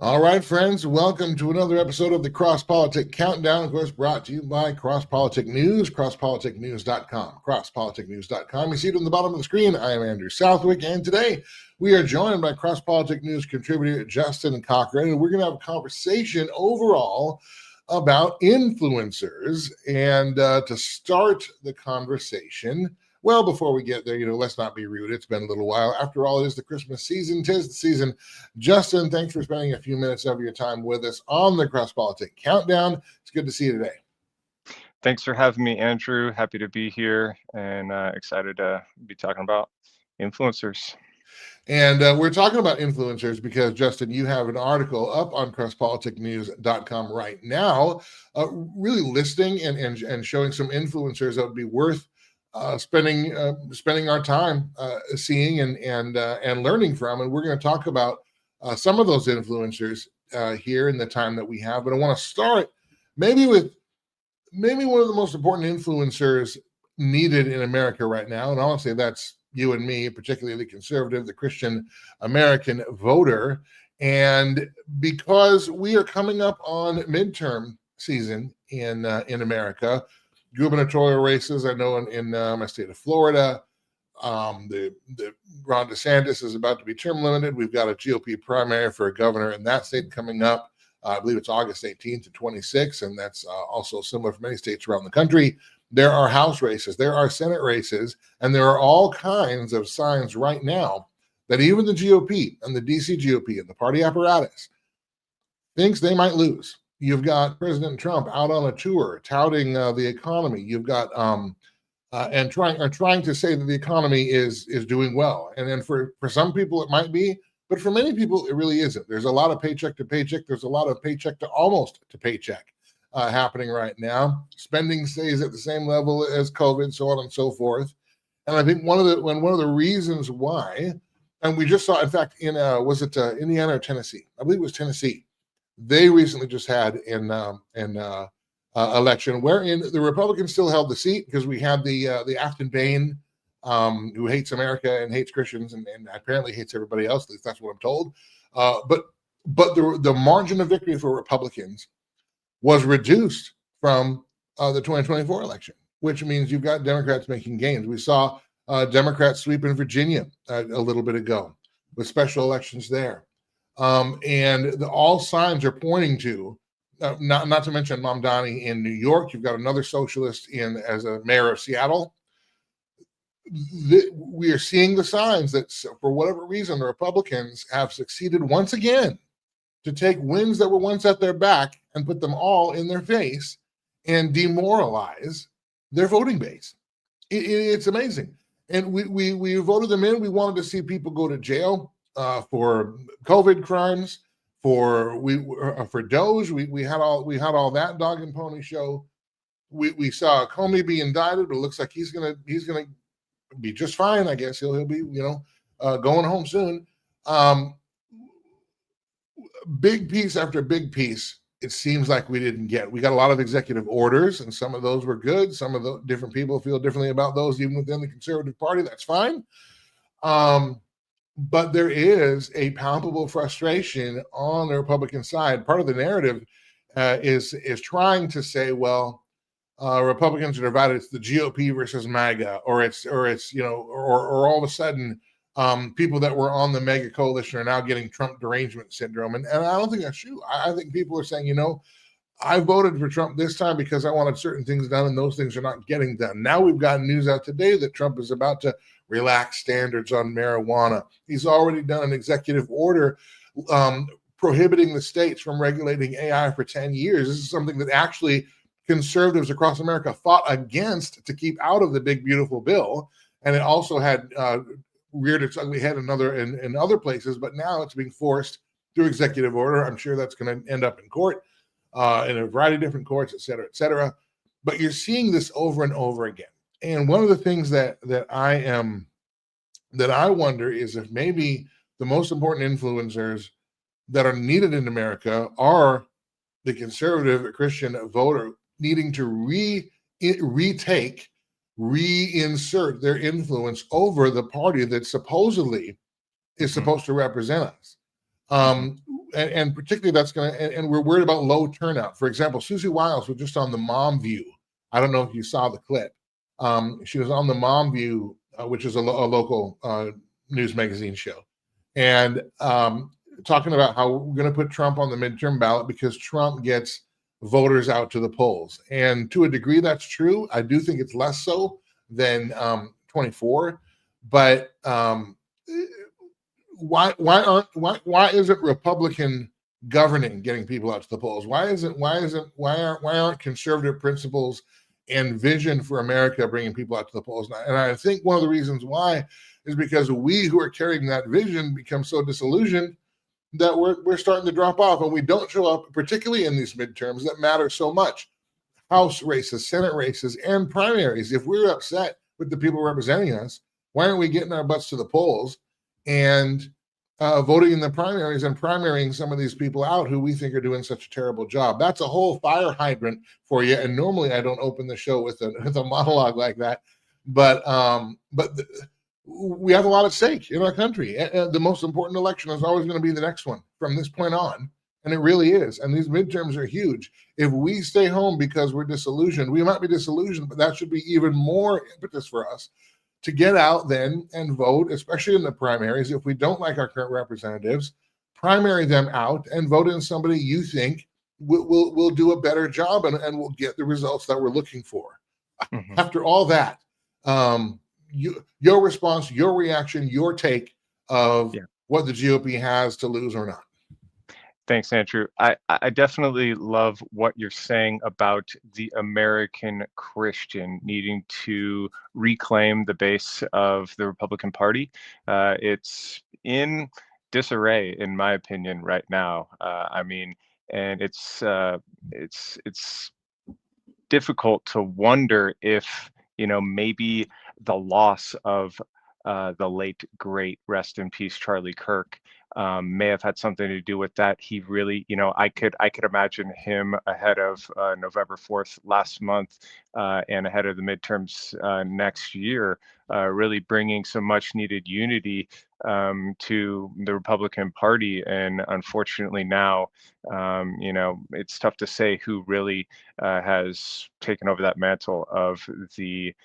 All right, friends, welcome to another episode of the Crosspolitic Countdown, of course, brought to you by Crosspolitic News, crosspoliticnews.com, crosspoliticnews.com. You see it on the bottom of the screen. I am Andrew Southwick, and today we are joined by Crosspolitic News contributor Justin Cochran, and we're going to have a conversation overall about influencers. And to start the conversation, well, before we get there, let's not be rude. It's been a little while. After all, it is the Christmas season. 'Tis the season. Justin, thanks for spending a few minutes of your time with us on the Crosspolitic Countdown. It's good to see you today. Thanks for having me, Andrew. Happy to be here and excited to be talking about influencers. And we're talking about influencers because, Justin, you have an article up on crosspoliticnews.com right now, really listing and showing some influencers that would be worth spending our time seeing and learning from. And we're going to talk about some of those influencers here in the time that we have. But I want to start maybe with one of the most important influencers needed in America right now. And honestly, that's you and me, particularly the conservative, the Christian American voter. And because we are coming up on midterm season in America, gubernatorial races, I know in my state of Florida, the Ron DeSantis is about to be term limited. We've got a GOP primary for a governor in that state coming up. I believe it's August 18th to 26th, and that's also similar for many states around the country. There are House races, there are Senate races, and there are all kinds of signs right now that even the GOP and the DC GOP and the party apparatus thinks they might lose. You've got President Trump out on a tour touting the economy. You've got and trying to say that the economy is doing well. And then for some people it might be, but for many people it really isn't. There's a lot of paycheck to paycheck. There's a lot of paycheck to almost to paycheck happening right now. Spending stays at the same level as COVID, so on and so forth. And I think one of the reasons why, and we just saw, in fact, in was it Indiana or Tennessee? I believe it was Tennessee. They recently just had an election wherein the Republicans still held the seat because we had the Afton Bain, who hates America and hates Christians and apparently hates everybody else. At least that's what I'm told. But the margin of victory for Republicans was reduced from the 2024 election, which means you've got Democrats making gains. We saw Democrats sweep in Virginia a little bit ago with special elections there. And all signs are pointing to, not to mention Mamdani in New York. You've got another socialist as a mayor of Seattle. We are seeing the signs that, for whatever reason, the Republicans have succeeded once again to take wins that were once at their back and put them all in their face and demoralize their voting base. It's amazing. And we voted them in. We wanted to see people go to jail for COVID crimes, for Doge. We had all that dog and pony show. We saw Comey be indicted, but it looks like he's gonna be just fine. I guess he'll be going home soon. Big piece after big piece, it seems like we didn't get. We got a lot of executive orders, and some of those were good. Some of the different people feel differently about those, even within the conservative party. That's fine. But there is a palpable frustration on the Republican side. Part of the narrative is trying to say, well, Republicans are divided. It's the GOP versus MAGA, or all of a sudden, people that were on the mega coalition are now getting Trump derangement syndrome. And I don't think that's true. I think people are saying, I voted for Trump this time because I wanted certain things done, and those things are not getting done. Now we've got news out today that Trump is about to relax standards on marijuana. He's already done an executive order prohibiting the states from regulating AI for 10 years. This is something that actually conservatives across America fought against to keep out of the big, beautiful bill. And it also had reared its ugly head in other places, but now it's being forced through executive order. I'm sure that's going to end up in court, in a variety of different courts, et cetera, et cetera. But you're seeing this over and over again. And one of the things that I wonder is if maybe the most important influencers that are needed in America are the conservative Christian voter needing to reinsert their influence over the party that supposedly is supposed to represent us. and particularly that's going to, and we're worried about low turnout. For example, Susie Wiles was just on the Mom View. I don't know if you saw the clip. She was on the Mom View, which is a local news magazine show, and talking about how we're going to put Trump on the midterm ballot because Trump gets voters out to the polls. And to a degree, that's true. I do think it's less so than 24, but why isn't Republican governing getting people out to the polls? Why aren't conservative principles and vision for America bringing people out to the polls? And I think one of the reasons why is because we who are carrying that vision become so disillusioned that we're starting to drop off, and we don't show up, particularly in these midterms that matter so much. House races, Senate races, and primaries. If we're upset with the people representing us, why aren't we getting our butts to the polls and voting in the primaries and primarying some of these people out who we think are doing such a terrible job? That's a whole fire hydrant for you. And normally I don't open the show with a monologue like that, but we have a lot at stake in our country. And the most important election is always going to be the next one from this point on. And it really is. And these midterms are huge. If we stay home because we're disillusioned, we might be disillusioned, but that should be even more impetus for us to get out then and vote, especially in the primaries. If we don't like our current representatives, primary them out and vote in somebody you think will do a better job and will get the results that we're looking for. Mm-hmm. After all that, your response, your reaction, your take of what the GOP has to lose or not. Thanks, Andrew. I definitely love what you're saying about the American Christian needing to reclaim the base of the Republican Party. It's in disarray, in my opinion, right now. And it's difficult to wonder if, maybe the loss of the late, great, rest in peace, Charlie Kirk may have had something to do with that. He really, I could imagine him ahead of November 4th last month and ahead of the midterms next year, really bringing some much needed unity to the Republican Party. And unfortunately now, it's tough to say who really has taken over that mantle of the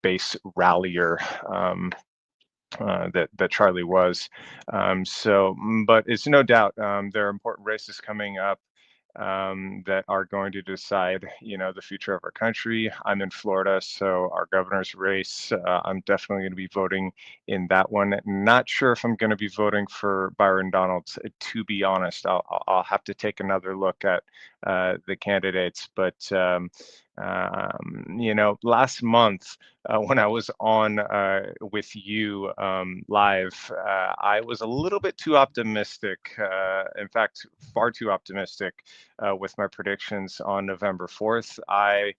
base rallier that Charlie was. But it's no doubt there are important races coming up that are going to decide, the future of our country. I'm in Florida, so our governor's race, I'm definitely going to be voting in that one. Not sure if I'm going to be voting for Byron Donalds, to be honest. I'll have to take another look at the candidates, but last month when I was on with you live, I was a little bit too optimistic. In fact, far too optimistic with my predictions on November 4th. I,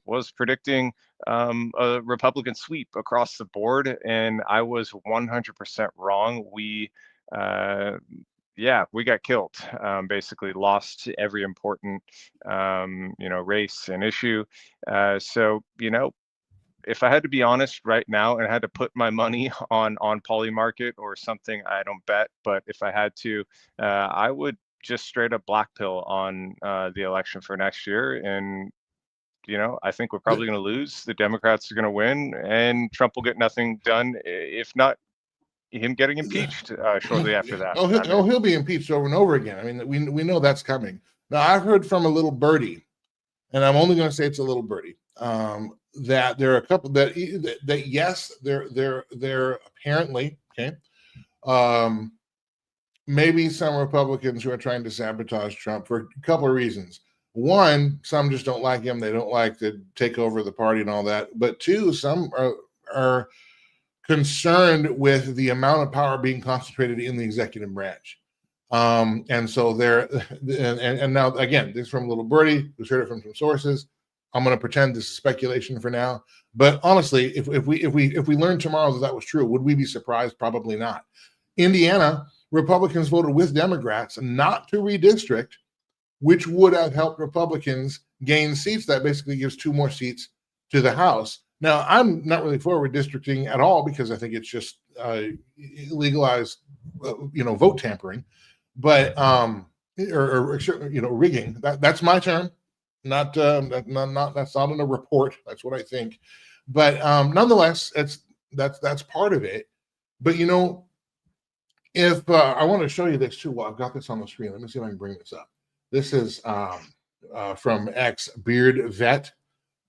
was predicting a Republican sweep across the board, and I was 100% wrong. We got killed, basically lost every important, race and issue. So, if I had to be honest right now and I had to put my money on Polymarket or something, I don't bet, but if I had to, I would just straight up black pill on the election for next year. And, I think we're probably going to lose. The Democrats are going to win and Trump will get nothing done, if not him getting impeached shortly after that. He'll be impeached over and over again. I mean, we know that's coming. Now, I've heard from a little birdie, and I'm only going to say it's a little birdie, that there are a couple that yes, they're apparently maybe some Republicans who are trying to sabotage Trump for a couple of reasons. One, some just don't like him. They don't like to take over the party and all that. But two, some are concerned with the amount of power being concentrated in the executive branch. And so they're, and now again, this is from a little birdie who's heard it from some sources. I'm going to pretend this is speculation for now. But honestly, if we learn tomorrow that was true, would we be surprised? Probably not. Indiana, Republicans voted with Democrats not to redistrict, which would have helped Republicans gain seats. That basically gives 2 more seats to the House. Now, I'm not really for redistricting at all because I think it's just legalize, vote tampering, but or rigging. That's my term, not that's not in a report. That's what I think, but nonetheless, that's part of it. But if I want to show you this too, well, I've got this on the screen. Let me see if I can bring this up. This is from X Beard Vet.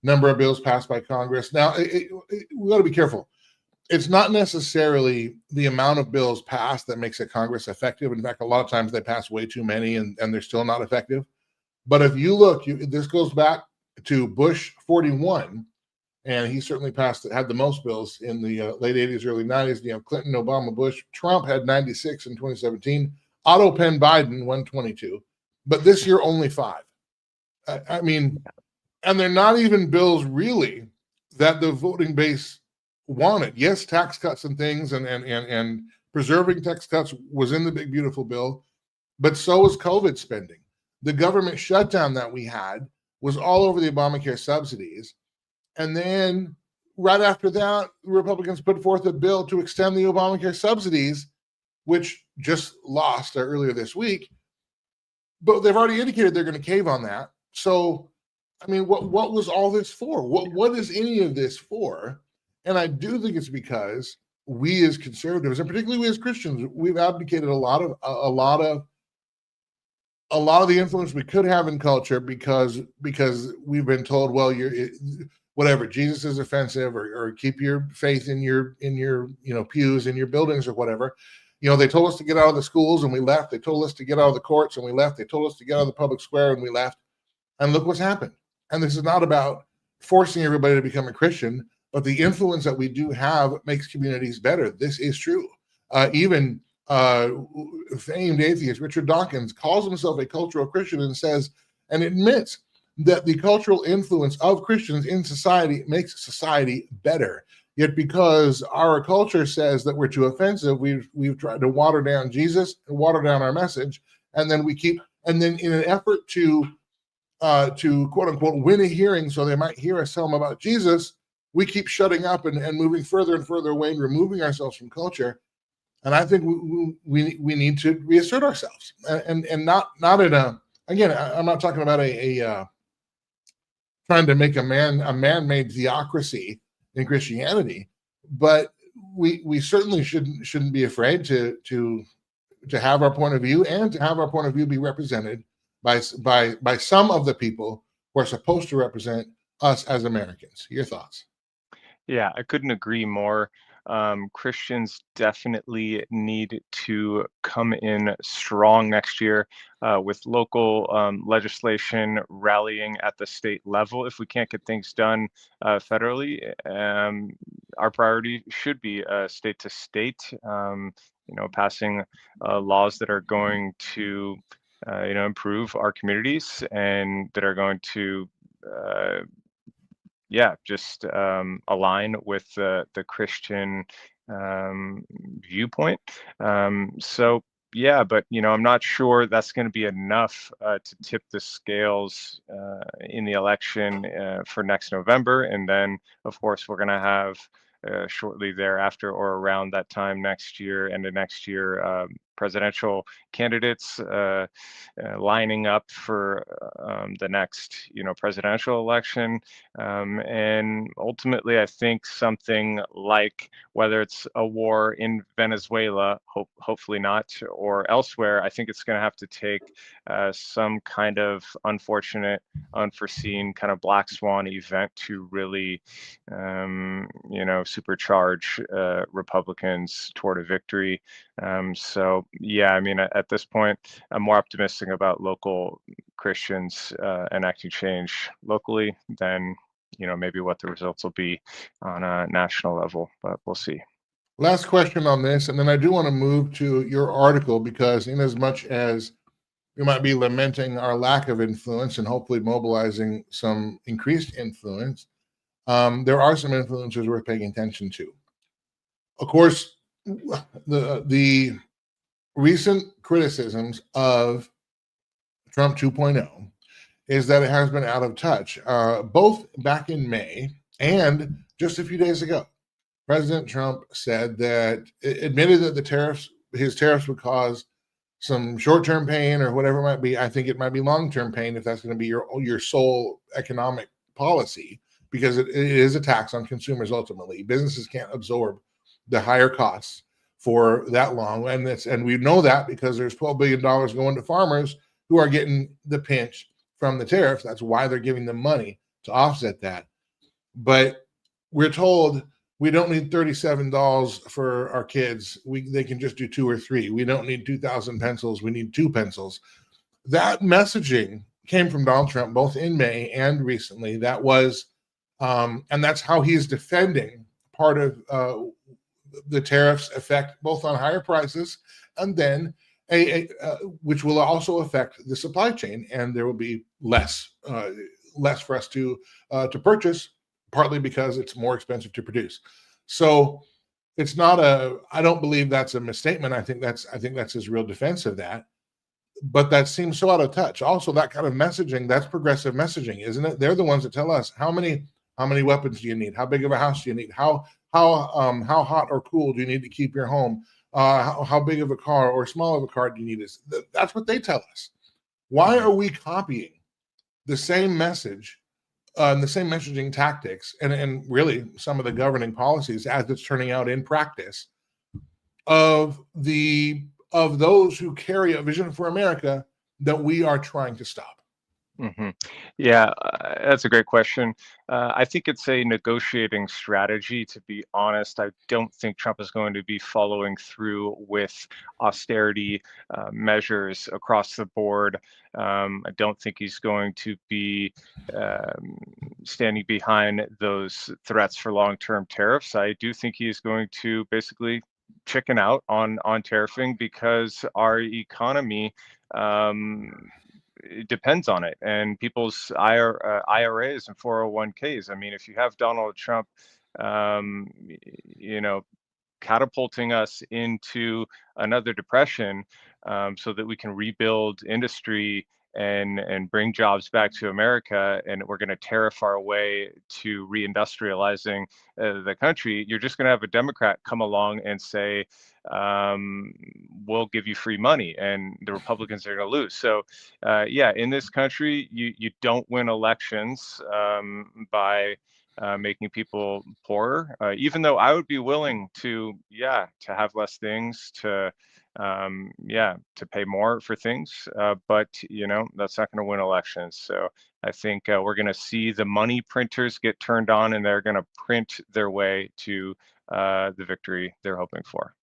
Number of bills passed by Congress. Now, we got to be careful. It's not necessarily the amount of bills passed that makes a Congress effective. In fact, a lot of times they pass way too many and they're still not effective. But if you look, this goes back to Bush 41, and he certainly had the most bills in the late 80s, early 90s. Clinton, Obama, Bush. Trump had 96 in 2017. Otto Penn Biden, 122. But this year, only 5. I mean, and they're not even bills really that the voting base wanted. Yes, tax cuts and things, and preserving tax cuts was in the big beautiful bill, but so was COVID spending. The government shutdown that we had was all over the Obamacare subsidies, and then right after that, Republicans put forth a bill to extend the Obamacare subsidies, which just lost earlier this week. But they've already indicated they're going to cave on that. So, I mean, what was all this for? What is any of this for? And I do think it's because we as conservatives, and particularly we as Christians, we've abdicated a lot of the influence we could have in culture because we've been told, well, whatever, Jesus is offensive, or keep your faith in your pews, in your buildings, or whatever. They told us to get out of the schools and we left. They told us to get out of the courts and we left. They told us to get out of the public square and we left. And look what's happened. And this is not about forcing everybody to become a Christian, but the influence that we do have makes communities better. This is true. Even famed atheist Richard Dawkins calls himself a cultural Christian and admits that the cultural influence of Christians in society makes society better. Yet because our culture says that we're too offensive, we've tried to water down Jesus and water down our message, and then in an effort to quote unquote win a hearing so they might hear us tell them about Jesus, we keep shutting up and moving further and further away and removing ourselves from culture. And I think we need to reassert ourselves, and not in a, again, I'm not talking about a trying to make a man-made theocracy in Christianity, but we certainly shouldn't be afraid to have our point of view, and to have our point of view be represented by some of the people who are supposed to represent us as Americans. Your thoughts? Yeah, I couldn't agree more. Christians definitely need to come in strong next year with local legislation rallying at the state level. If we can't get things done federally, our priority should be state to state, passing laws that are going to improve our communities and that are going to just align with the Christian viewpoint. But I'm not sure that's going to be enough to tip the scales in the election for next November. And then, of course, we're going to have shortly thereafter, or around that time next year, end of next year, presidential candidates lining up for the next presidential election, and ultimately I think something like, whether it's a war in Venezuela, hopefully not, or elsewhere, I think it's going to have to take some kind of unfortunate, unforeseen kind of black swan event to really supercharge Republicans toward a victory. At this point, I'm more optimistic about local Christians enacting change locally than maybe what the results will be on a national level, but we'll see. Last question on this, and then I do want to move to your article, because in as much as we might be lamenting our lack of influence and hopefully mobilizing some increased influence, there are some influencers worth paying attention to. Of course, the recent criticisms of Trump 2.0 is that it has been out of touch, both back in May and just a few days ago. President Trump said that, admitted that his tariffs would cause some short-term pain or whatever it might be. I think it might be long-term pain if that's going to be your sole economic policy, because it is a tax on consumers ultimately. Businesses can't absorb the higher costs for that long, and we know that because there's $12 billion going to farmers who are getting the pinch from the tariffs. That's why they're giving them money to offset that. But we're told we don't need $37 for our kids. They can just do 2 or 3. We don't need 2,000 pencils. We need 2 pencils. That messaging came from Donald Trump both in May and recently. That was, and that's how he's defending part of the tariffs effect both on higher prices and then which will also affect the supply chain, and there will be less for us to purchase, partly because it's more expensive to produce. So it's not I don't believe that's a misstatement. I think that's his real defense of that. But that seems so out of touch. Also, that kind of messaging, that's progressive messaging, isn't it? They're the ones that tell us how many weapons do you need? How big of a house do you need? How hot or cool do you need to keep your home? How big of a car or small of a car do you need? That's what they tell us. Why are we copying the same message and the same messaging tactics and really some of the governing policies as it's turning out in practice of those who carry a vision for America that we are trying to stop? Mm-hmm. Yeah, that's a great question. I think it's a negotiating strategy, to be honest. I don't think Trump is going to be following through with austerity measures across the board. I don't think he's going to be standing behind those threats for long-term tariffs. I do think he's going to basically chicken out on tariffing because our economy it depends on it, and people's IRAs and 401ks. I mean, if you have Donald Trump, you know, catapulting us into another depression, so that we can rebuild industry and bring jobs back to America, and we're going to tariff our way to reindustrializing the country, you're just going to have a Democrat come along and say, we'll give you free money, and the Republicans are going to lose. So yeah, in this country, you don't win elections by making people poorer, even though I would be willing to have less things, to to pay more for things, but that's not going to win elections. So I think we're going to see the money printers get turned on, and they're going to print their way to the victory they're hoping for.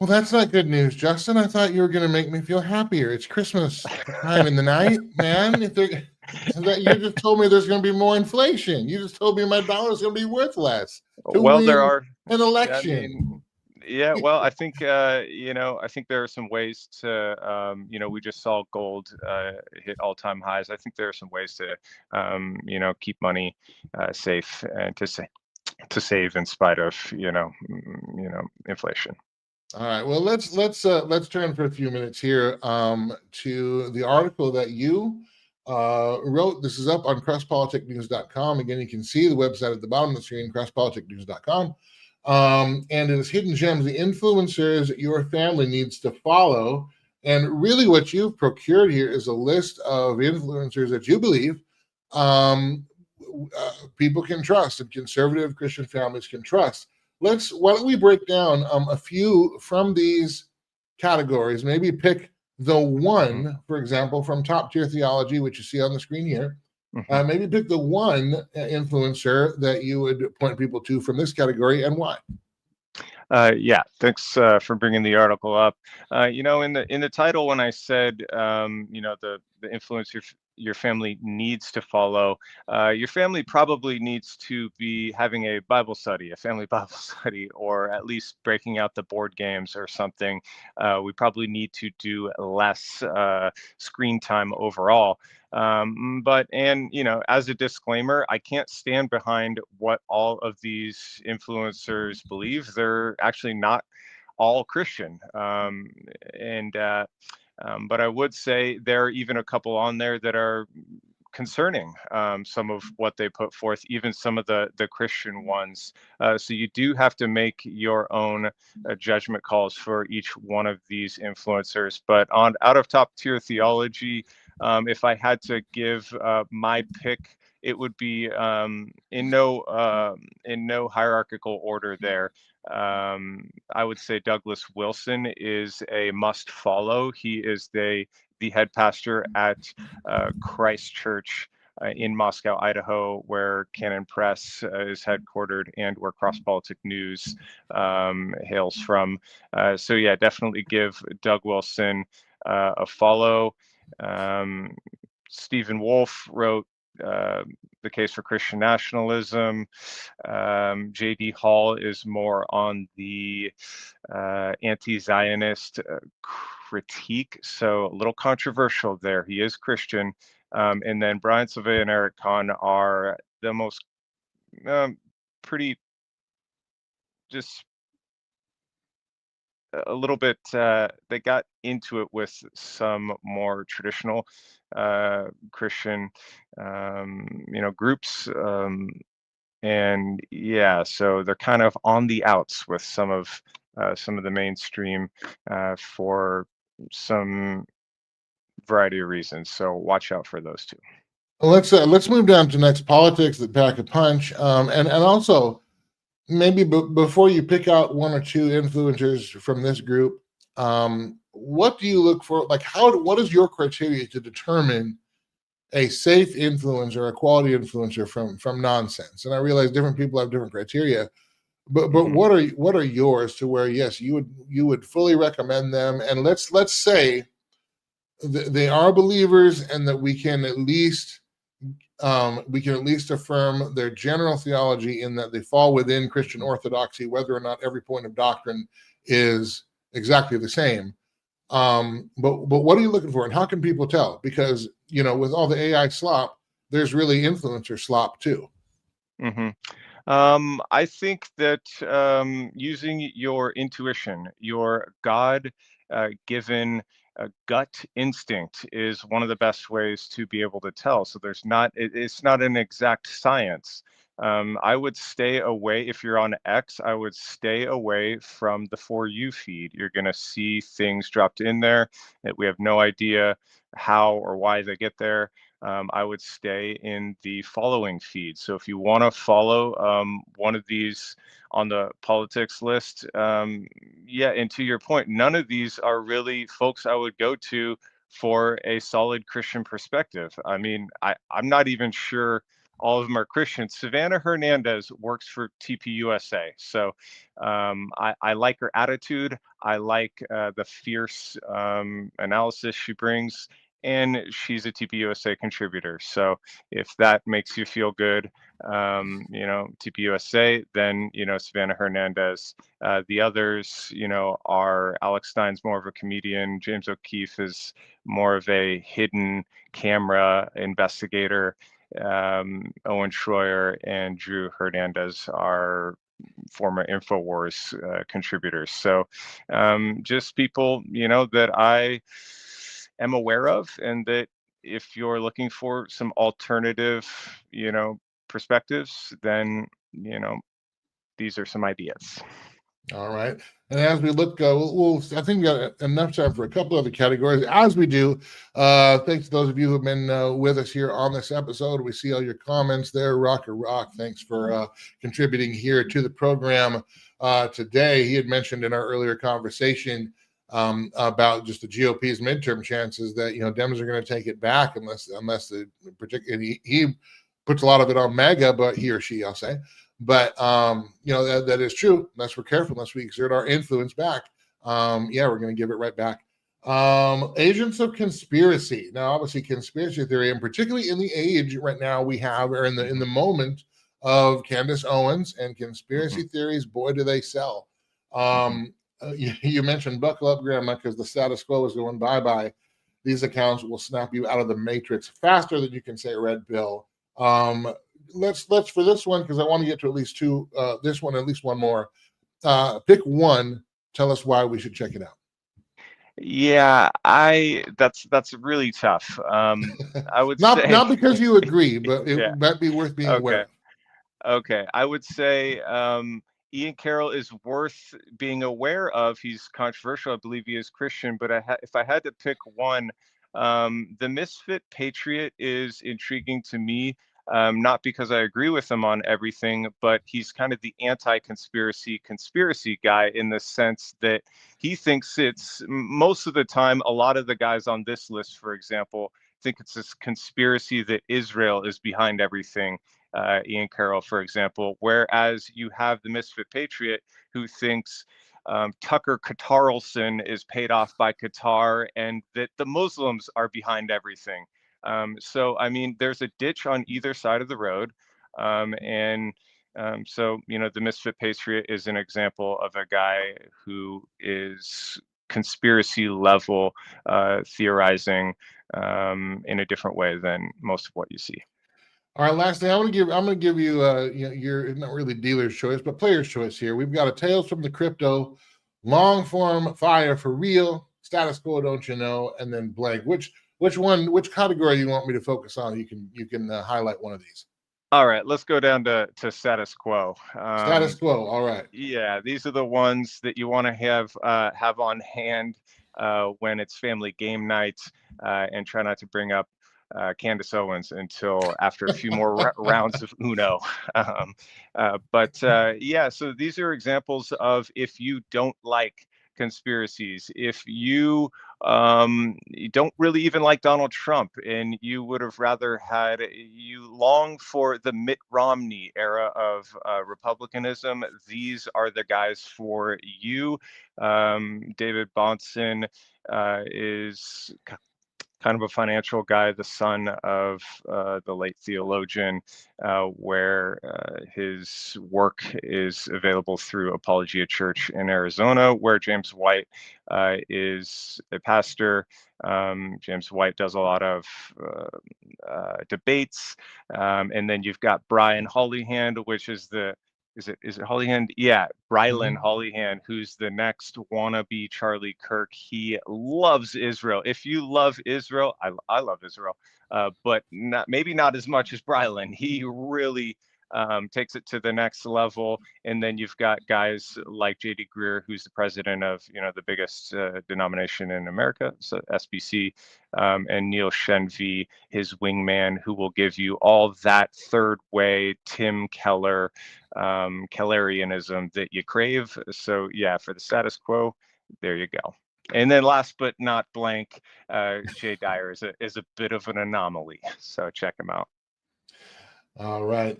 Well, that's not good news, Justin. I thought you were going to make me feel happier. It's Christmas time in the night, man. You just told me there's going to be more inflation. You just told me my dollar's going to be worth less to Well, win there are an election. I mean, yeah, well, I think I think there are some ways to we just saw gold hit all-time highs. I think there are some ways to keep money safe and to save in spite of inflation. All right. Well, let's turn for a few minutes here to the article that you wrote. This is up on crosspoliticnews.com. Again, you can see the website at the bottom of the screen, crosspoliticnews.com. And it is Hidden Gems, the influencers your family needs to follow. And really what you've procured here is a list of influencers that you believe people can trust and conservative Christian families can trust. Why don't we break down a few from these categories, maybe pick the one, for example, from Top Tier Theology, which you see on the screen here. Maybe pick the one influencer that you would point people to from this category and why. Yeah, thanks for bringing the article up. In the title, when I said, the influence your family needs to follow, your family probably needs to be having a Bible study, a family Bible study, or at least breaking out the board games or something. We probably need to do less screen time overall. But as a disclaimer, I can't stand behind what all of these influencers believe. They're actually not all Christian. But I would say there are even a couple on there that are concerning, some of what they put forth, even some of the Christian ones. So you do have to make your own judgment calls for each one of these influencers. But on out of top tier theology, if I had to give my pick, it would be in no hierarchical order there. I would say Douglas Wilson is a must follow. He is the head pastor at Christ Church in Moscow, Idaho, where Canon Press is headquartered and where Crosspolitic News hails from. So yeah, definitely give Doug Wilson a follow. Stephen Wolfe wrote The Case for Christian Nationalism. J.D. Hall is more on the anti-Zionist critique, so a little controversial there. He is Christian. And then Brian Sylvia and Eric Kahn are the most pretty, just a little bit, they got into it with some more traditional Christian, groups. And yeah, so they're kind of on the outs with some of the mainstream for some variety of reasons. So watch out for those two. Well, let's move down to next politics that pack a punch, and also maybe before you pick out one or two influencers from this group, what do you look for? Like, what is your criteria to determine a safe influencer, a quality influencer from nonsense? And I realize different people have different criteria, but what are yours to where, yes, you would fully recommend them? And let's say they are believers, and that we can at least affirm their general theology in that they fall within Christian orthodoxy, whether or not every point of doctrine is exactly the same. But what are you looking for, and how can people tell? Because with all the AI slop, there's really influencer slop too. I think that using your intuition, your God given gut instinct is one of the best ways to be able to tell. So it's not an exact science. I would stay away, if you're on X, I would stay away from the For You feed. You're going to see things dropped in there that we have no idea how or why they get there. I would stay in the following feed. So if you want to follow one of these on the politics list, yeah, and to your point, none of these are really folks I would go to for a solid Christian perspective. I mean, I'm not even sure all of them are Christians. Savannah Hernandez works for TPUSA. So I like her attitude. I like the fierce analysis she brings. And she's a TPUSA contributor. So if that makes you feel good, TPUSA, then, Savannah Hernandez. The others, are Alex Stein's more of a comedian. James O'Keefe is more of a hidden camera investigator. Owen Schroyer and Drew Hernandez are former InfoWars contributors. So just people, that I am aware of, and that if you're looking for some alternative, perspectives, then, these are some ideas. All right. And as we look, I think we got enough time for a couple other categories. As we do, thanks to those of you who have been with us here on this episode. We see all your comments there. Rocker Rock, thanks for contributing here to the program today. He had mentioned in our earlier conversation about just the GOP's midterm chances that Dems are going to take it back unless the particular he puts a lot of it on MAGA, but he or she, I'll say. But that is true. Unless we're careful, unless we exert our influence back, we're going to give it right back. Agents of conspiracy. Now, obviously, conspiracy theory, and particularly in the age right now we have, or in the moment of Candace Owens and conspiracy theories, boy, do they sell. You mentioned buckle up, Grandma, because the status quo is going bye-bye. These accounts will snap you out of the matrix faster than you can say red pill. Let's for this one, because I want to get to at least two, this one, at least one more. Pick one. Tell us why we should check it out. Yeah, that's really tough. I would Not say, because you agree, but it yeah, might be worth being aware okay. of. Okay, I would say Ian Carroll is worth being aware of. He's controversial. I believe he is Christian, but if I had to pick one, the Misfit Patriot is intriguing to me. Not because I agree with him on everything, but he's kind of the anti-conspiracy guy in the sense that he thinks most of the time, a lot of the guys on this list, for example, think it's this conspiracy that Israel is behind everything. Ian Carroll, for example, whereas you have the Misfit Patriot who thinks Tucker Carlson is paid off by Qatar and that the Muslims are behind everything. So, I mean, there's a ditch on either side of the road. And so, the Misfit Patriot is an example of a guy who is conspiracy level theorizing in a different way than most of what you see. All right, last thing I'm gonna give you your not really dealer's choice, but player's choice here. We've got a Tales from the Crypto, long form fire for real, status quo, don't you know, and then blank. Which category you want me to focus on? You can highlight one of these. All right, let's go down to status quo. Status quo. All right. Yeah, these are the ones that you want to have on hand when it's family game night, and try not to bring up Candace Owens until after a few more rounds of Uno. But yeah, so these are examples of if you don't like conspiracies, if you don't really even like Donald Trump, and you would have rather had you long for the Mitt Romney era of Republicanism. These are the guys for you. David Bahnsen is kind of a financial guy, the son of the late theologian, where his work is available through Apologia Church in Arizona, where James White is a pastor. James White does a lot of debates. And then you've got Brian Hollyhand, which is is it Hollyhand? Yeah, Brylan Mhm. Hollyhand, who's the next wannabe Charlie Kirk. He loves Israel. If you love Israel, I love Israel, but maybe not as much as Brylan. He really takes it to the next level. And then you've got guys like J.D. Greer, who's the president of the biggest denomination in America, so SBC, and Neil Shenvi, his wingman, who will give you all that third way Tim Keller Kellerianism that you crave. So yeah, for the status quo, there you go. And then last but not blank, Jay Dyer is a bit of an anomaly. So check him out. All right.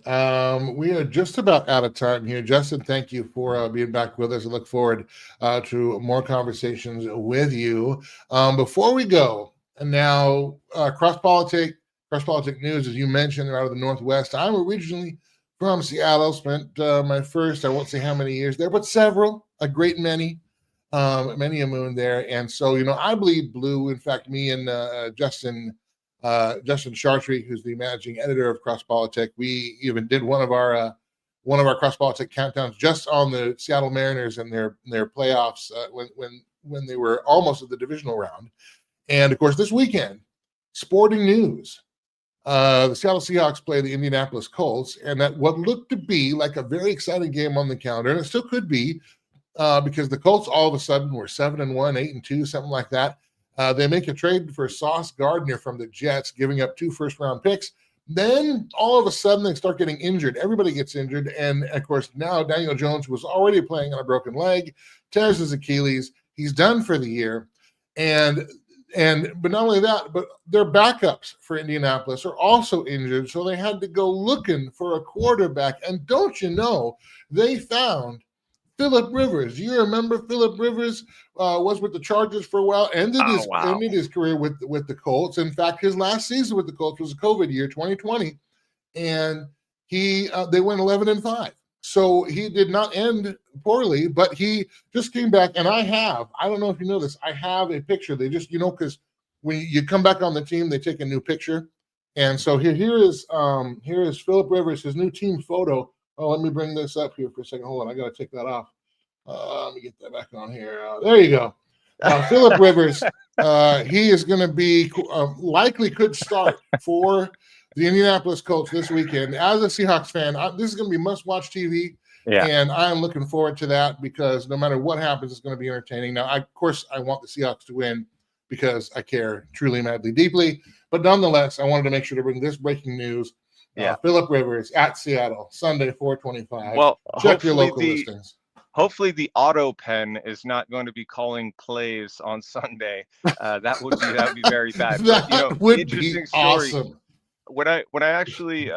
We are just about out of time here. Justin, thank you for being back with us. I look forward to more conversations with you. Before we go, and now Crosspolitic News, as you mentioned, are out of the Northwest. I'm originally from Seattle, spent my first, I won't say how many years there, but several, a great many, many a moon there. And so, I bleed blue. In fact, me and Justin Chartrey, who's the managing editor of Crosspolitic. We even did one of our Crosspolitic countdowns just on the Seattle Mariners and their playoffs when they were almost at the divisional round. And of course, this weekend, sporting news. The Seattle Seahawks play the Indianapolis Colts, and that what looked to be like a very exciting game on the calendar, and it still could be, because the Colts all of a sudden were 7-1, 8-2, something like that. They make a trade for Sauce Gardner from the Jets, giving up 2 first-round picks. Then all of a sudden they start getting injured. Everybody gets injured, and of course now Daniel Jones was already playing on a broken leg, tears his Achilles. He's done for the year, and but not only that, but their backups for Indianapolis are also injured, so they had to go looking for a quarterback. And don't you know, they found Philip Rivers. You remember Philip Rivers was with the Chargers for a while, ended Oh his wow. ended his career with the Colts. In fact, his last season with the Colts was a COVID year, 2020, and they went 11-5. So he did not end poorly, but he just came back. And I don't know if you know this, I have a picture. They just, because when you come back on the team, they take a new picture. And so here is Philip Rivers, his new team photo. Oh, let me bring this up here for a second. Hold on, I got to take that off. Let me get that back on here. There you go. Phillip Rivers, he is going to be likely could start for the Indianapolis Colts this weekend. As a Seahawks fan, this is going to be must-watch TV. Yeah. And I'm looking forward to that because no matter what happens, it's going to be entertaining. Now, of course, I want the Seahawks to win because I care truly, madly, deeply. But nonetheless, I wanted to make sure to bring this breaking news. Phillip Rivers at Seattle, Sunday, 4:25. Well, check your local listings. Hopefully the auto pen is not going to be calling plays on Sunday. That would be very bad. That but, would be awesome. Story. When I actually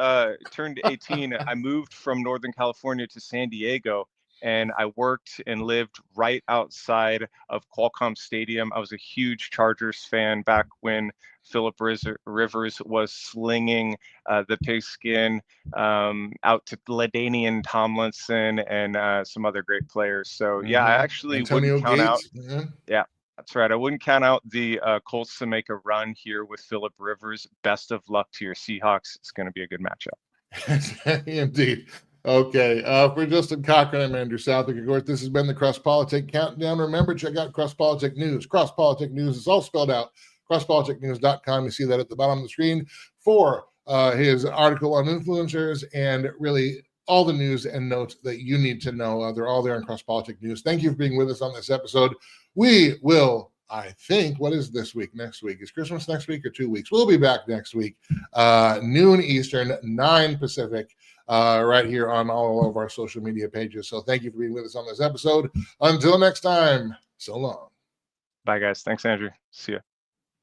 turned 18, I moved from Northern California to San Diego, and I worked and lived right outside of Qualcomm Stadium. I was a huge Chargers fan back when Phillip Rivers was slinging the pigskin out to LaDainian Tomlinson and some other great players. So I actually Antonio wouldn't count Gates. out. Yeah. That's right. I wouldn't count out the Colts to make a run here with Phillip Rivers. Best of luck to your Seahawks. It's going to be a good matchup. Indeed. Okay. For Justin Cochran, I'm Andrew Southwick. Of course, this has been the Crosspolitic Countdown. Remember, check out Crosspolitic News. Crosspolitic News is all spelled out. Crosspoliticnews.com. You see that at the bottom of the screen for his article on influencers and really all the news and notes that you need to know. They're all there in Crosspolitic News. Thank you for being with us on this episode. We will, I think, what is this week? Next week. Is Christmas next week or 2 weeks? We'll be back next week, noon Eastern, 9 Pacific, right here on all of our social media pages. So thank you for being with us on this episode. Until next time, so long. Bye, guys. Thanks, Andrew. See ya.